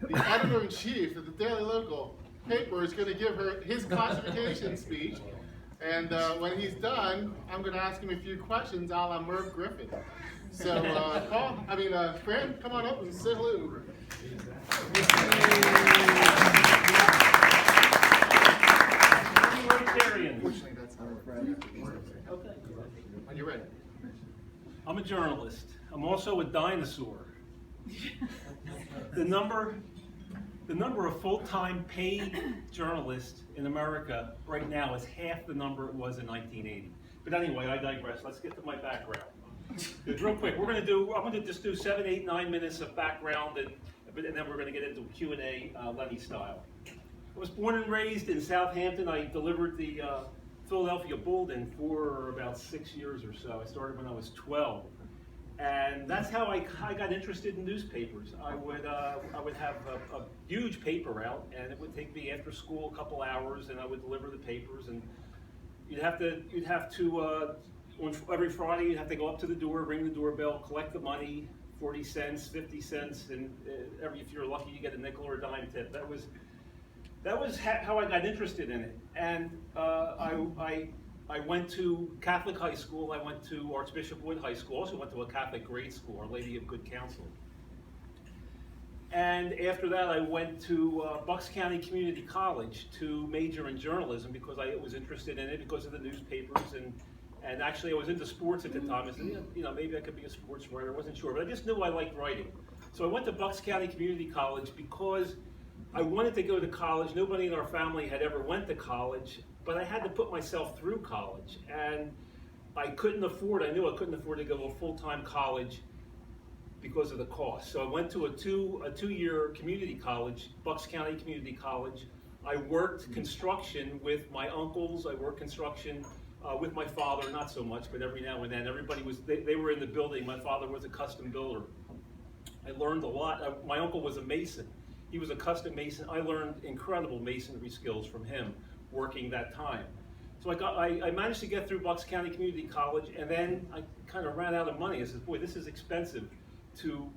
the editor-in-chief of the Daily Local paper is going to give her his classification speech. And when he's done, I'm going to ask him a few questions a la Merv Griffin. So, Fran, come on up and say hello. Unfortunately, that's how Okay. When you're ready. I'm a journalist. I'm also a dinosaur. The number of full-time paid journalists in America right now is half the number it was in 1980. But anyway, I digress. Let's get to my background. Real quick, I'm going to just do 7, 8, 9 minutes of background, and then we're going to get into Q&A, Lenny style. I was born and raised in Southampton. I delivered the Philadelphia Bulletin for about 6 years or so. I started when I was 12. And that's how I got interested in newspapers. I would have a huge paper out, and it would take me after school a couple hours, and I would deliver the papers. And you'd have to on every Friday you'd have to go up to the door, ring the doorbell, collect the money, 40 cents, 50 cents, and if you're lucky you get a nickel or a dime tip. That was how I got interested in it. And I went to Catholic high school. I went to Archbishop Wood High School. Also went to a Catholic grade school, Our Lady of Good Counsel. And after that, I went to Bucks County Community College to major in journalism because I was interested in it because of the newspapers. And actually, I was into sports at the time. I said, maybe I could be a sports writer. I wasn't sure, but I just knew I liked writing. So I went to Bucks County Community College because I wanted to go to college. Nobody in our family had ever went to college, but I had to put myself through college. And I knew I couldn't afford to go to a full-time college because of the cost. So I went to a two-year community college, Bucks County Community College. I worked construction with my uncles. I worked construction with my father, not so much, but every now and then. They were in the building. My father was a custom builder. I learned a lot. My uncle was a mason. He was a custom mason. I learned incredible masonry skills from him working that time. So I managed to get through Bucks County Community College, and then I kind of ran out of money. I said, boy, this is expensive to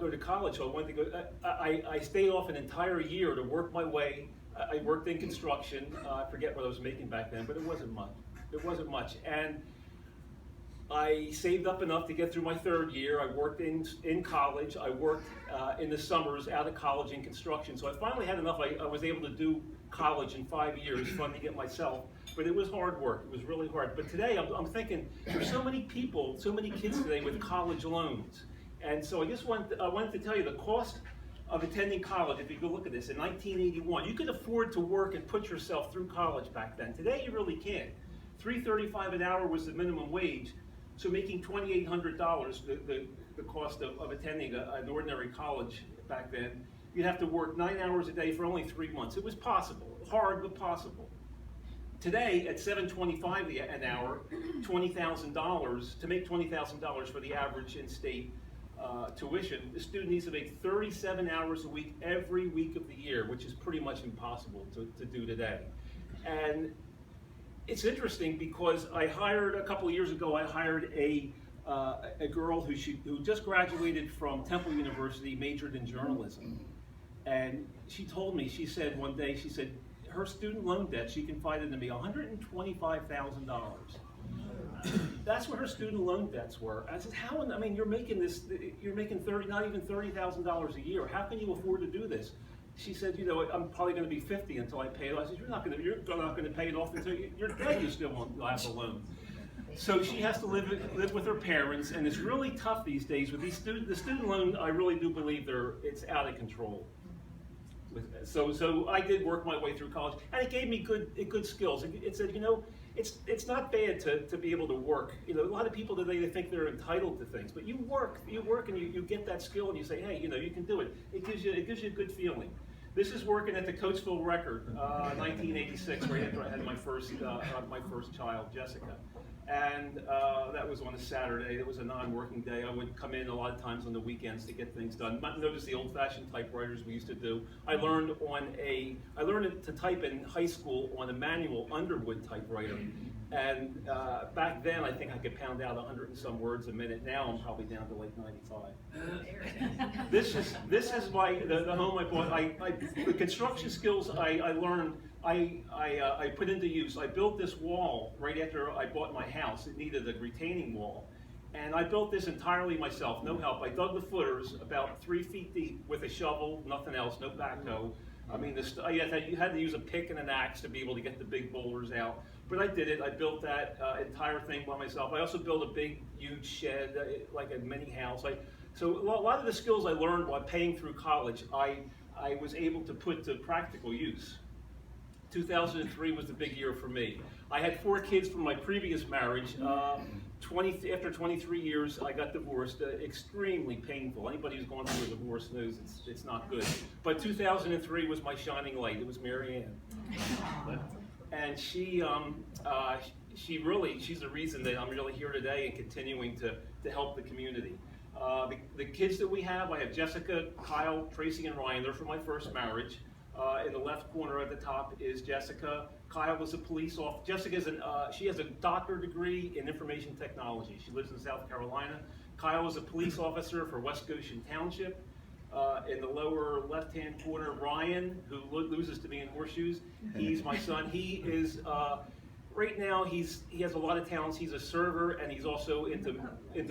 go to college. So I wanted to go. I stayed off an entire year to work my way. I worked in construction. I forget what I was making back then, but it wasn't much. And I saved up enough to get through my third year. I worked in college. I worked in the summers out of college in construction. So I finally had enough. I was able to do college in 5 years, funding it myself. But it was hard work. It was really hard. But today I'm thinking there's so many people, so many kids today with college loans. And so I wanted to tell you the cost of attending college. If you go look at this, in 1981, you could afford to work and put yourself through college back then. Today you really can't. $3.35 an hour was the minimum wage. So making $2,800, the cost of attending an ordinary college back then, you'd have to work 9 hours a day for only 3 months. It was possible, hard but possible. Today, at $7.25 an hour, $20,000, to make $20,000 for the average in-state tuition, the student needs to make 37 hours a week every week of the year, which is pretty much impossible to do today. And it's interesting because a couple of years ago, I hired a girl who just graduated from Temple University, majored in journalism. And she told me, she said one day, her student loan debt, she confided to me, $125,000. That's what her student loan debts were. I said, you're making not even $30,000 a year. How can you afford to do this? She said, I'm probably going to be 50 until I pay it off. I said, you're not going to pay it off until you're dead. You still won't have the loan. So she has to live with her parents, and it's really tough these days with the student loan. I really do believe it's out of control. So I did work my way through college, and it gave me good skills. It said, it's not bad to be able to work. A lot of people today, they think they're entitled to things, but you work and you get that skill, and you say, hey, you can do it. It gives you a good feeling. This is working at the Coatesville Record, 1986, right after I had my first child, Jessica. And that was on a Saturday. It was a non-working day. I would come in a lot of times on the weekends to get things done. Notice the old-fashioned typewriters we used to do. I learned to type in high school on a manual Underwood typewriter. And back then, I think I could pound out 100 and some words a minute. Now I'm probably down to like 95. This is the home I bought. The construction skills I learned. I put into use. I built this wall right after I bought my house. It needed a retaining wall. And I built this entirely myself, no help. I dug the footers about 3 feet deep with a shovel, nothing else, no backhoe. I mean, you had to use a pick and an axe to be able to get the big boulders out. But I did it. I built that entire thing by myself. I also built a big, huge shed, like a mini house. So a lot of the skills I learned while paying through college, I was able to put to practical use. 2003 was the big year for me. I had 4 kids from my previous marriage. After 23 years, I got divorced. Extremely painful. Anybody who's gone through a divorce knows it's not good. But 2003 was my shining light. It was Mary Ann. And she's the reason that I'm really here today and continuing to help the community. The kids that we have, I have Jessica, Kyle, Tracy, and Ryan. They're from my first marriage. In the left corner at the top is Jessica. Kyle was a police officer. She has a doctorate degree in information technology. She lives in South Carolina. Kyle was a police officer for West Goshen Township. In the lower left-hand corner, Ryan, who loses to me in horseshoes. He's my son. He is right now. He has a lot of talents. He's a server, and he's also into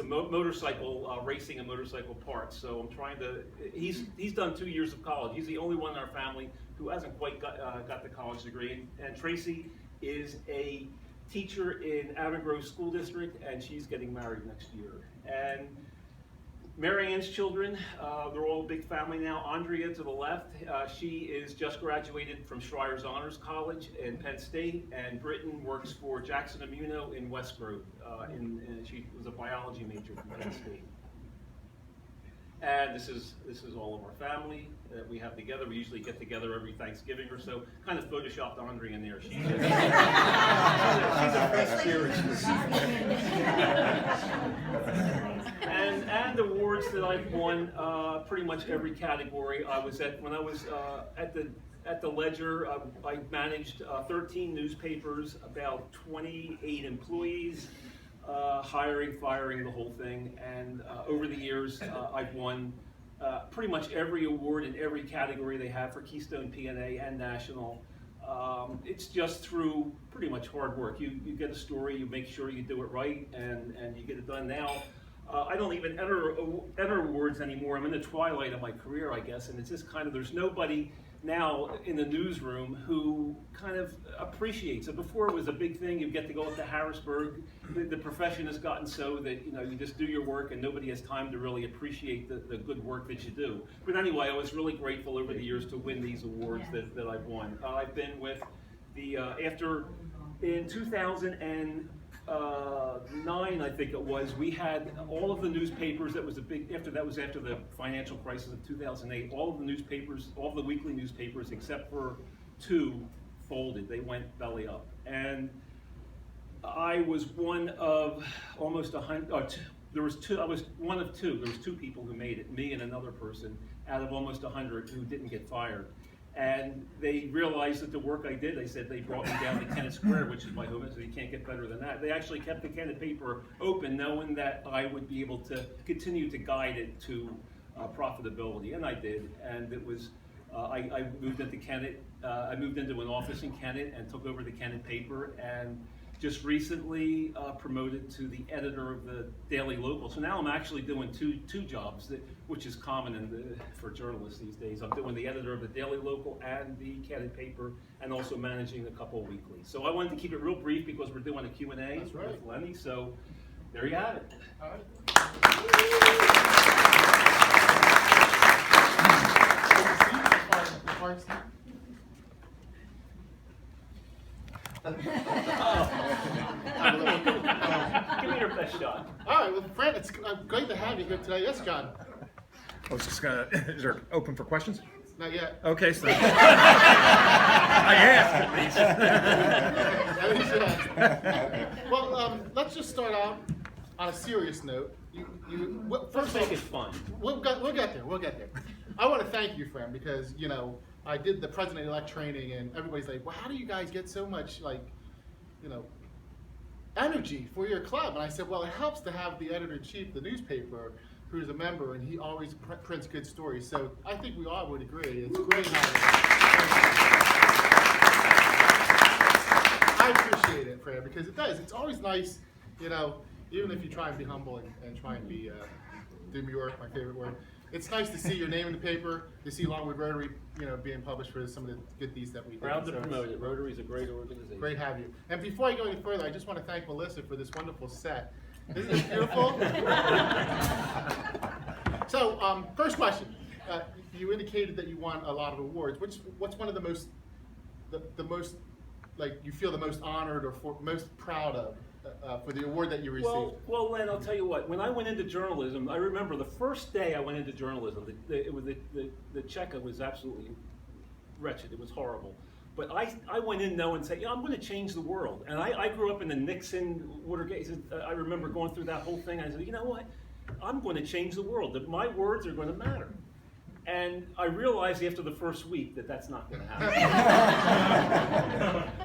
motorcycle racing and motorcycle parts. So I'm trying to. He's done 2 years of college. He's the only one in our family who hasn't quite got the college degree. And Tracy is a teacher in Avon Grove School District, and she's getting married next year. And Mary Ann's children, they're all a big family now. Andrea to the left, she is just graduated from Schreier's Honors College in Penn State, and Britton works for Jackson Immuno in West Grove. She was a biology major from Penn State. And this is all of our family that we have together. We usually get together every Thanksgiving or so. Kind of photoshopped Andrea in there. She's a free spirit. And awards that I've won, pretty much every category. When I was at the Ledger, I managed 13 newspapers, about 28 employees, hiring, firing, the whole thing. And over the years, I've won pretty much every award in every category they have for Keystone P&A and National. It's just through pretty much hard work. You get a story, you make sure you do it right, and you get it done. Now, I don't even enter awards anymore. I'm in the twilight of my career, I guess, and it's just kind of, there's nobody now in the newsroom who kind of appreciates it. Before it was a big thing, you get to go up to Harrisburg. The profession has gotten so that you just do your work and nobody has time to really appreciate the good work that you do. But anyway, I was really grateful over the years to win these awards that I've won. I've been with in 2009, I think it was, we had all of the newspapers. That was after the financial crisis of 2008. All of the newspapers, all of the weekly newspapers, except for 2, folded. They went belly up. And I was one of almost 100. I was one of 2. There was 2 people who made it, me and another person, out of almost 100 who didn't get fired. And they realized that the work I did, they said they brought me down to Kennett Square, which is my home, so you can't get better than that. They actually kept the Kennett paper open, knowing that I would be able to continue to guide it to profitability, and I did. And it was, I moved into Kennett, I moved into an office in Kennett and took over the Kennett paper, and just recently promoted to the editor of the Daily Local. So now I'm actually doing two jobs, which is common for journalists these days. I'm doing the editor of the Daily Local and the Kennett paper, and also managing a couple of weeklies. So I wanted to keep it real brief because we're doing a Q&A That's right. with Lenny. So there you have it. All right. Give me your best shot. All right, well, Fran, it's great to have you here today. Yes, John. I was just gonna. Is there open for questions? Not yet. Okay, so I asked at least. Well, let's just start out on a serious note. First, make it fun. We'll get there. We'll get there. I want to thank you, Fran, because I did the president-elect training, and everybody's like, "Well, how do you guys get so much energy for your club. And I said, well, it helps to have the editor-in-chief of the newspaper who's a member, and he always prints good stories. So I think we all would agree. It's great I appreciate it, Fran, because it does. It's always nice, you know, even if you try and be humble and try and be demure, my favorite word. It's nice to see your name in the paper, to see Longwood Rotary, you know, being published for some of the good deeds that we do. Proud to So promote it. Rotary is a great organization. great to have you. And before I go any further, I just want to thank Melissa for this wonderful set. Isn't it beautiful? So, first question. You indicated that you won a lot of awards. What's one of the most, like, you feel the most honored or most proud of for the award that you received? Well, Len, I'll tell you what. When I went into journalism, I remember the first day I went into journalism, the checkup was absolutely wretched. It was horrible. But I went in knowing, saying, I'm going to change the world. And I grew up in the Nixon, Watergate. I remember going through that whole thing. I said, you know what? I'm going to change the world. That my words are going to matter. And I realized after the first week that that's not going to happen.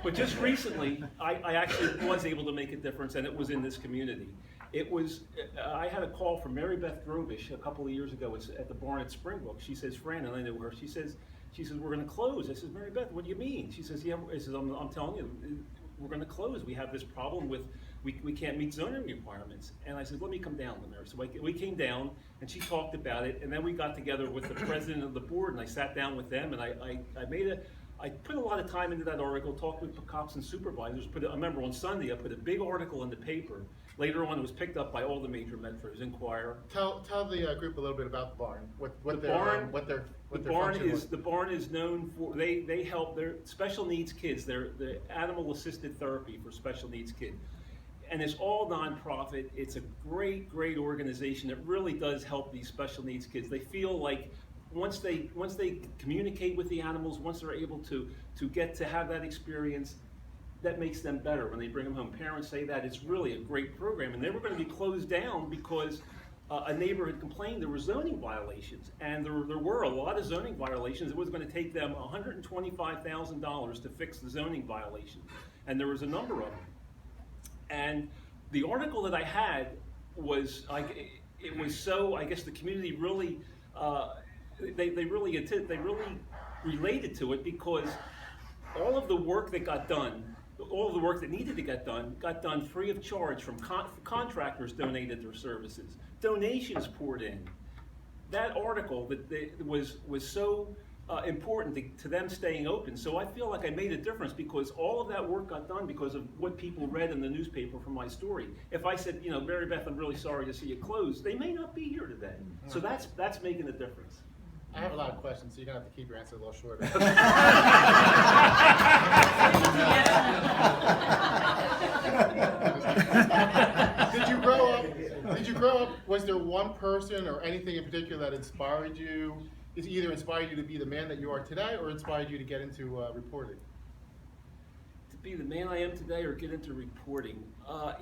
But just recently, I actually was able to make a difference, and it was in this community. It was, I had a call from Mary Beth Grobish a couple of years ago at the barn at Springbrook. She says, Fran, and I know her, she says, we're going to close. I said, Mary Beth, what do you mean? She says, yeah, I said, I'm telling you, we're going to close. We have this problem with, we can't meet zoning requirements. And I said, let me come down to Mary. So we came down, and she talked about it, and then we got together with the president of the board, and I sat down with them, and I put a lot of time into that article, talked with cops and supervisors. I remember on Sunday, I put a big article in the paper. Later on, it was picked up by all the major metros, Inquirer. Tell the group a little bit about the barn. The barn is known for, they help their special needs kids. They're the animal assisted therapy for special needs kids. And it's all nonprofit. It's a great, great organization. It really does help these special needs kids. They feel like once they communicate with the animals, once they're able to get to have that experience, that makes them better when they bring them home. Parents say that it's really a great program, and they were going to be closed down because a neighbor had complained there were zoning violations, and there were a lot of zoning violations. It was going to take them $125,000 to fix the zoning violations, and there was a number of them. And the article that I had was it was so, I guess the community really they really related to it, because all of the work that got done, all of the work that needed to get done, got done free of charge. From contractors donated their services, donations poured in. That article that was so important to them staying open. So I feel like I made a difference, because all of that work got done because of what people read in the newspaper from my story. If I said, you know, Mary Beth, I'm really sorry to see you close, they may not be here today. So that's making a difference. I have a lot of questions, so you're going to have to keep your answer a little shorter. Did you grow up, was there one person or anything in particular that inspired you? Either inspired you to be the man that you are today, or inspired you to get into reporting? To be the man I am today, or get into reporting?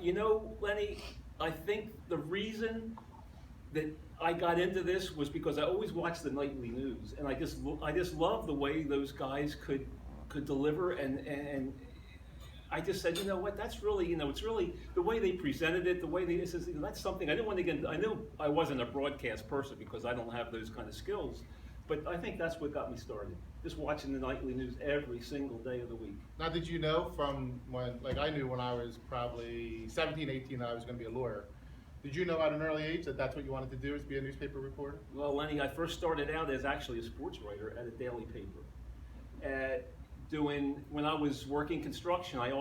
You know, Lenny, I think the reason that I got into this was because I always watched the nightly news, and I just love the way those guys could deliver, and I just said, you know what, that's really, you know, it's really the way they presented it, the way this is, you know, that's something I didn't want to get. I knew I wasn't a broadcast person because I don't have those kind of skills, but I think that's what got me started. Just watching the nightly news every single day of the week. Now, did you know from when, like I knew when I was probably 17, 18 that I was going to be a lawyer? Did you know at an early age that that's what you wanted to do, is be a newspaper reporter? Well, Lenny, I first started out as actually a sports writer at a daily paper. When I was working construction, I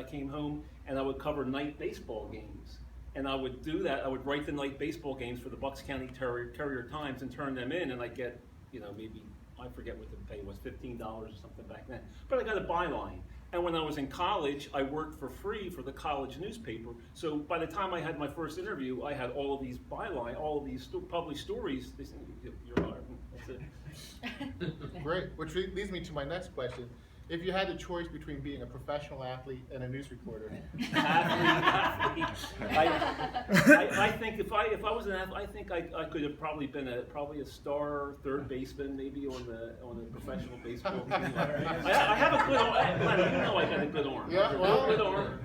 came home and I would cover night baseball games. And I would do that, I would write the night baseball games for the Bucks County Courier Times and turn them in, and I'd get, you know, maybe, I forget what the pay was, $15 or something back then. But I got a byline. And when I was in college, I worked for free for the college newspaper. So by the time I had my first interview, I had all of these byline, all of these published stories. They said, you're hired. That's it. Great, which leads me to my next question. if you had the choice between being a professional athlete and a news reporter. Athlete. I think if I was an athlete, I think I could have probably been a star third baseman, maybe on the professional baseball team. I have a good arm. Glenn, you know I got a good arm. Yeah, well, good arm.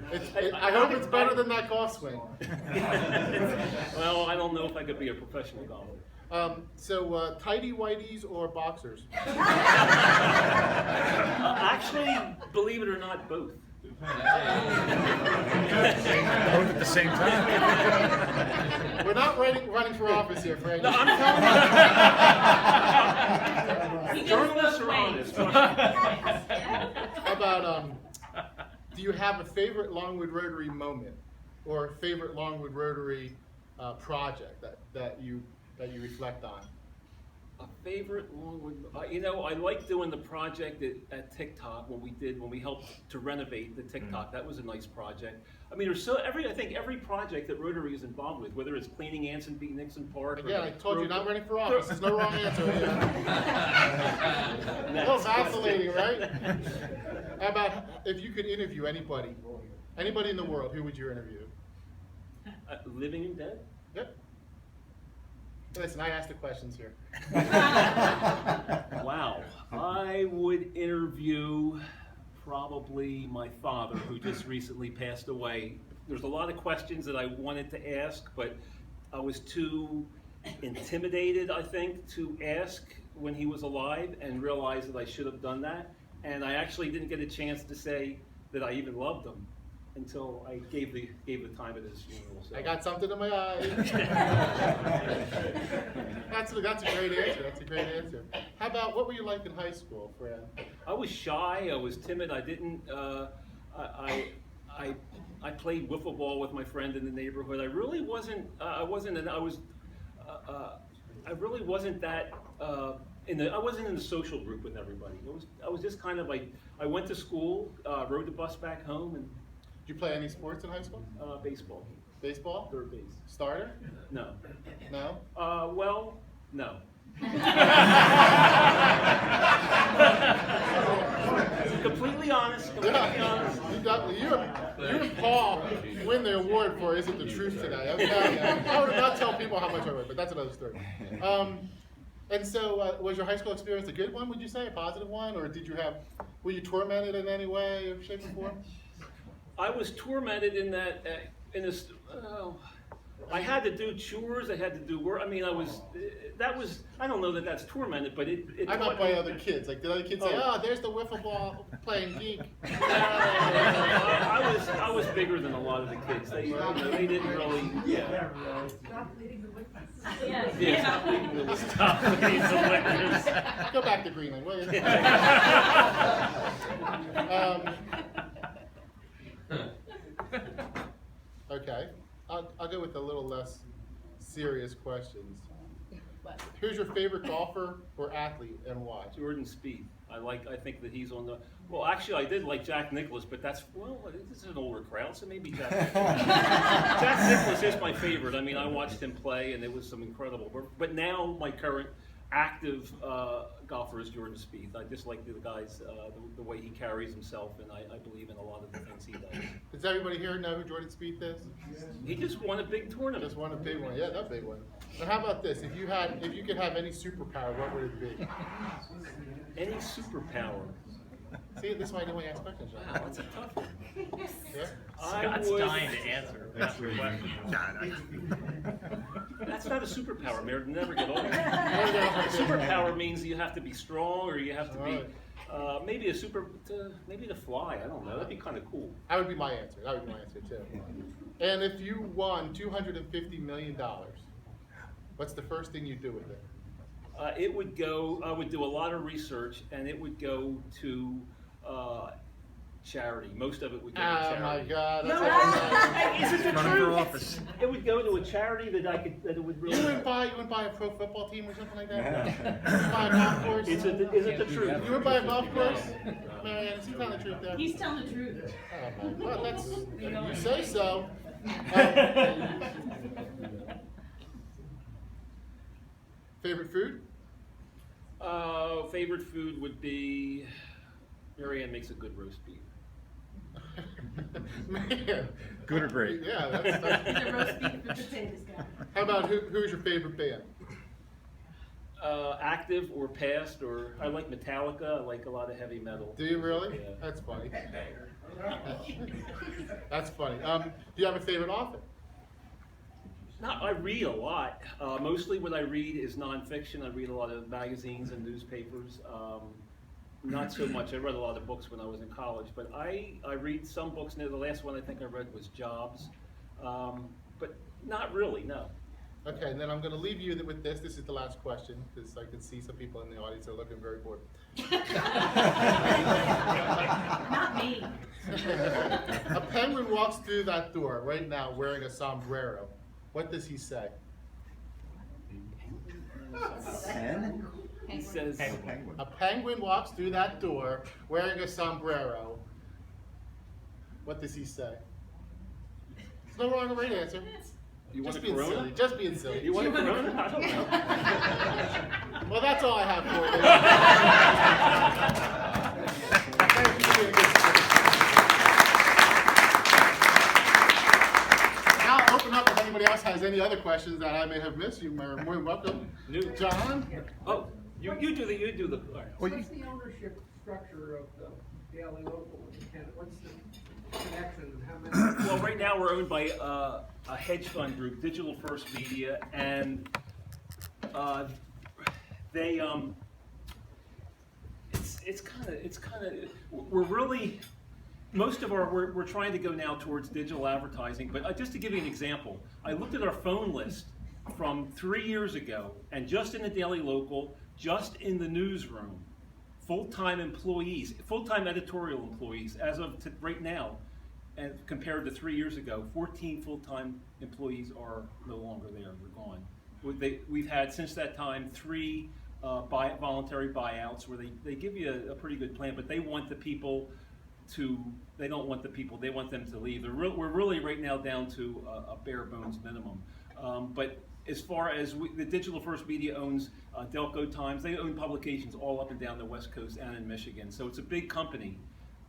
I hope it's better than that golf swing. Well, I don't know if I could be a professional golfer. So tighty whities or boxers? Actually, believe it or not, both. Both at the same time. We're not running for office here, Fran. No, I'm telling you. Journalists are honest. How about, do you have a favorite Longwood Rotary moment or a favorite Longwood Rotary project that you reflect on? A favorite Longwood, I like doing the project at TikTok when we helped to renovate the TikTok. That was a nice project. I mean, I think every project that Rotary is involved with, whether it's cleaning Anson B. Nixon Park. Again, I told you, not running for office. There's no wrong answer here. A little vacillating, right? How about if you could interview anybody in the world, who would you interview? Living and dead? Yep. Listen, I asked the questions here. Wow. I would interview probably my father, who just recently passed away. There's a lot of questions that I wanted to ask, but I was too intimidated, I think, to ask when he was alive, and realized that I should have done that. And I actually didn't get a chance to say that I even loved him until I gave the time at his funeral. So. I got something in my eye. That's a great answer. That's a great answer. How about, what were you like in high school, Fran? I was shy. I was timid. I didn't. I played wiffle ball with my friend in the neighborhood. I really wasn't. I really wasn't that. I wasn't in the social group with everybody. I was just kind of like. I went to school, rode the bus back home, and. Did you play any sports in high school? Baseball. Baseball? Third base. Starter? No. No? Well, no. Completely honest. You and Paul win the award for Is It the Truth today. I'm telling you. I would not tell people how much I win, but that's another story. And so, was your high school experience a good one, would you say? A positive one? Or were you tormented in any way, or shape, or form? I was tormented in that, I had to do chores, I had to do work. I mean, I don't know that that's tormented, but it I meant by other kids. Like, did other kids say, oh, there's the wiffle ball playing geek? I was bigger than a lot of the kids. They didn't really, yeah. Stop leading the witness. Stop leading the witness. Go back to Greenland, will you? Okay, I'll go with a little less serious questions. Who's your favorite golfer or athlete, and why? Jordan Spieth. I think that he's on the. Well, actually, I did like Jack Nicklaus, but this is an older crowd, so maybe Jack Nicklaus. Jack Nicklaus is my favorite. I mean, I watched him play, and it was some incredible work. But now my current active golfer is Jordan Spieth. I just like the guy's the way he carries himself, and I believe in a lot of the things he does. Does everybody here know who Jordan Spieth is? He just won a big tournament. Just won a big one. Yeah, that big one. And how about this? If you could have any superpower, what would it be? Any superpower. See, this is why I don't want to ask questions. John. Wow, that's a tough one. Yeah? Scott's dying to answer. That's your question. That's not a superpower, Mayor. Never get old. Superpower means you have to be strong, or you have to be maybe maybe to fly. I don't know. That'd be kind of cool. That would be my answer. That would be my answer too. And if you won $250 million, what's the first thing you'd do with it? I would do a lot of research, and it would go to charity. Most of it would go to charity. Oh my God! No, That's is it the Running for truth? office. It would go to a charity that it would really. You wouldn't buy a pro football team or something like that? You wouldn't buy a golf course? Is it the truth? You would buy a golf course? Marianne, is he telling the truth there? He's telling the truth. Oh my God, that's, you say so. Favorite food? Favorite food would be Mary Ann makes a good roast beef. Man. Good or great? Yeah, He's a that's roast beef and potatoes guy. How about who's your favorite band? Active or past, or I like Metallica. I like a lot of heavy metal. Do you really? Yeah. That's funny. That's funny. Do you have a favorite author? I read a lot. Mostly what I read is nonfiction. I read a lot of magazines and newspapers. Not so much. I read a lot of books when I was in college, but I read some books. The last one I think I read was Jobs, but not really, no. Okay, and then I'm going to leave you with this. This is the last question, because I can see some people in the audience are looking very bored. Not me. A penguin walks through that door right now wearing a sombrero. What does he say? Pen? He says, Penguin. A penguin walks through that door wearing a sombrero. What does he say? There's no wrong or right answer. "You want Just a being Corona? silly. Just being silly. You want a Corona? I don't know." Well, that's all I have for you. Thank you for being a good sport. Now I'll open up if anybody else has any other questions that I may have missed. You are more than welcome. John? Oh, you do the. All right. What's the ownership structure of the Daily Local in Canada? What's the connection and how many? Well, right now we're owned by a hedge fund group, Digital First Media, and they it's kind of we're really most of our we're trying to go now towards digital advertising. But just to give you an example, I looked at our phone list from 3 years ago, and just in the Daily Local, just in the newsroom, full-time employees, full-time editorial employees, as of right now, and compared to 3 years ago, 14 full-time employees are no longer there. They're gone. We've had since that time 3 voluntary buyouts where they give you a pretty good plan, but they want the people to. They don't want the people. They want them to leave. We're really right now down to a bare bones minimum. But as far as the Digital First Media owns Delco Times, they own publications all up and down the West Coast and in Michigan. So it's a big company,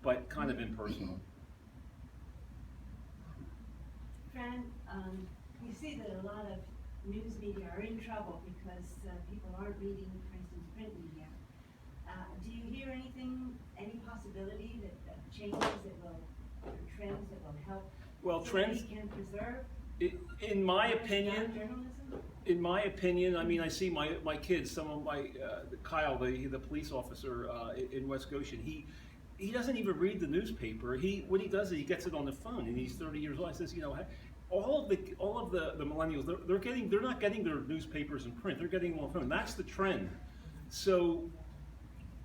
but kind of impersonal. Fran, you see that a lot of news media are in trouble because people aren't reading, for instance, print media. Do you hear anything, any possibility that changes that will, or trends that will help? Well, so trends. that we can preserve. In my opinion, journalism? I mean, I see my kids. Some of my Kyle, the police officer in West Goshen. He doesn't even read the newspaper. What he does is he gets it on the phone, and he's 30 years old. I says, all of the millennials, they're not getting their newspapers in print. They're getting them on the phone. That's the trend. So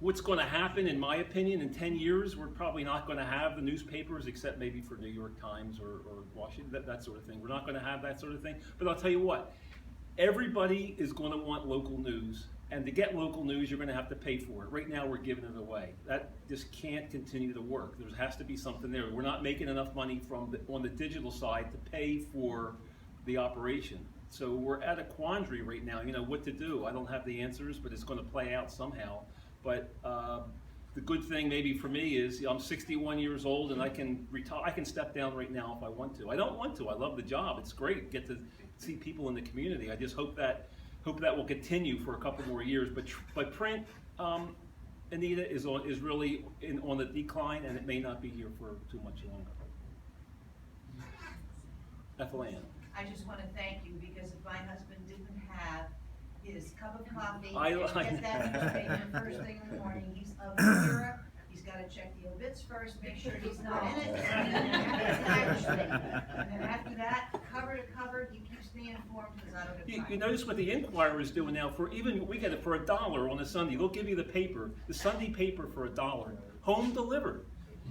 what's going to happen, in my opinion, in 10 years, we're probably not going to have the newspapers, except maybe for New York Times or Washington, that sort of thing. We're not going to have that sort of thing. But I'll tell you what, everybody is going to want local news. And to get local news, you're going to have to pay for it. Right now, we're giving it away. That just can't continue to work. There has to be something there. We're not making enough money on the digital side to pay for the operation. So we're at a quandary right now, what to do. I don't have the answers, but it's going to play out somehow. But the good thing maybe for me is I'm 61 years old and I can retire. I can step down right now if I want to. I don't want to. I love the job. It's great. Get to see people in the community. I just hope that will continue for a couple more years. But print, Anita, is really on the decline, and it may not be here for too much longer. Ethel Ann. I just want to thank you, because if my husband didn't have his cup of coffee I and get that newspaper first thing in the morning, he's of Europe. He's got to check the obits first, make sure he's not in it, and then after that, cover to cover, he keeps me informed because I don't have time. You notice what the Inquirer is doing now. We get it for $1 on a Sunday. They'll give you the paper, the Sunday paper for $1, home delivered.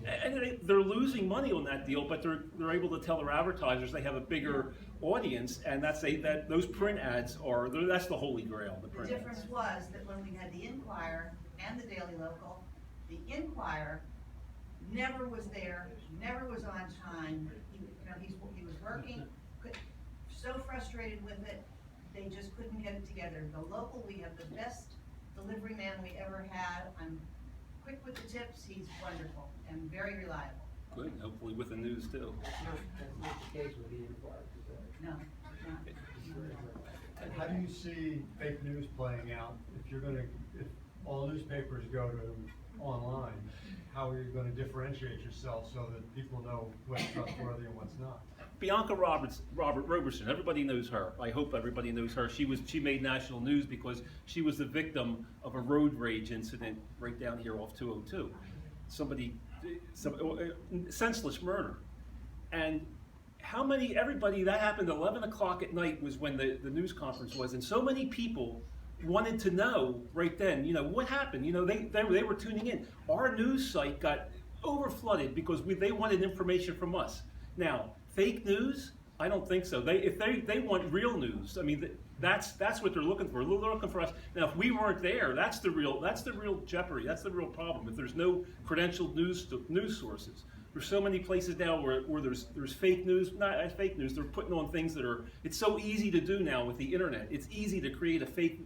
And they're losing money on that deal, but they're able to tell their advertisers they have a bigger audience, and that those print ads that's the holy grail. The print difference ads. was that when we had the Inquirer and the Daily Local, the Inquirer never was there, never was on time. He was working, so frustrated with it, they just couldn't get it together. The Local, we have the best delivery man we ever had. I'm quick with the tips, he's wonderful and very reliable. Good, hopefully with the news too. That's not the case with the Inquirer, is that? No, not. And how do you see fake news playing out if all newspapers go to online? How are you gonna differentiate yourself so that people know what's trustworthy and what's not? Bianca Robertson, everybody knows her. I hope everybody knows her. She made national news because she was the victim of a road rage incident right down here off 202. Senseless murder. And everybody, that happened at 11 o'clock at night was when the news conference was, and so many people wanted to know right then, what happened? They were tuning in. Our news site got overflooded because they wanted information from us. Now, fake news? I don't think so. If they want real news, I mean, that's what they're looking for. They're looking for us. Now, if we weren't there, that's the real jeopardy. That's the real problem. If there's no credentialed news sources, there's so many places now where there's fake news. Not fake news. They're putting on things that are. It's so easy to do now with the internet. It's easy to create a fake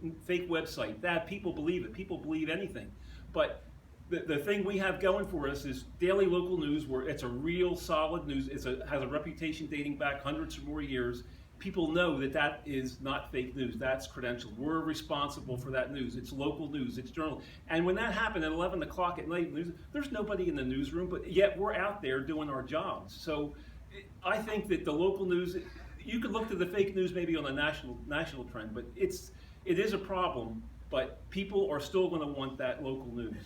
website. That people believe it. People believe anything. But the thing we have going for us is daily local news, where it's a real solid news. Has a reputation dating back hundreds or more years. People know that is not fake news. That's credentialed. We're responsible for that news. It's local news. It's journal. And when that happened at 11 o'clock at night, there's nobody in the newsroom, but yet we're out there doing our jobs. So I think that the local news, you could look to the fake news maybe on a national trend, but it is a problem. But people are still going to want that local news.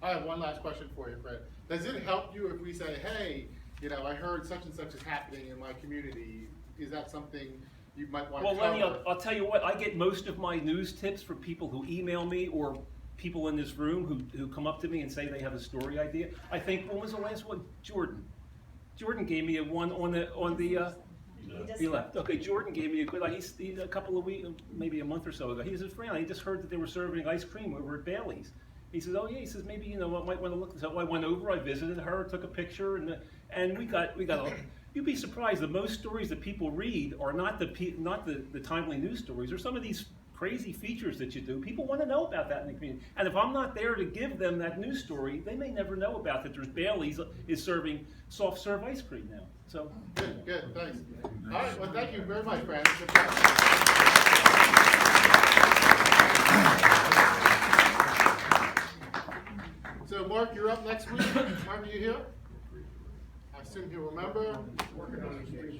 I have one last question for you, Fred. Does it help you if we say, hey, I heard such and such is happening in my community? Is that something you might want to cover? Well, Lenny, I'll tell you what, I get most of my news tips from people who email me or people in this room who come up to me and say they have a story idea. I think, when was the last one? Jordan. Jordan gave me one on the he left. Okay, Jordan gave me a good, he's a couple of weeks, maybe a month or so ago. He says, Fran, I just heard that they were serving ice cream over at Bailey's. He says, oh yeah, he says, maybe, I might want to look this up. I went over, I visited her, took a picture, and we got you'd be surprised, the most stories that people read are not the timely news stories, or some of these crazy features that you do. People want to know about that in the community. And if I'm not there to give them that news story, they may never know about that there's Bailey's is serving soft serve ice cream now. So Good, thanks. All right, well, thank you very much, Fran. So, Mark, you're up next week. Mark, are you here? I assume you remember. Working on the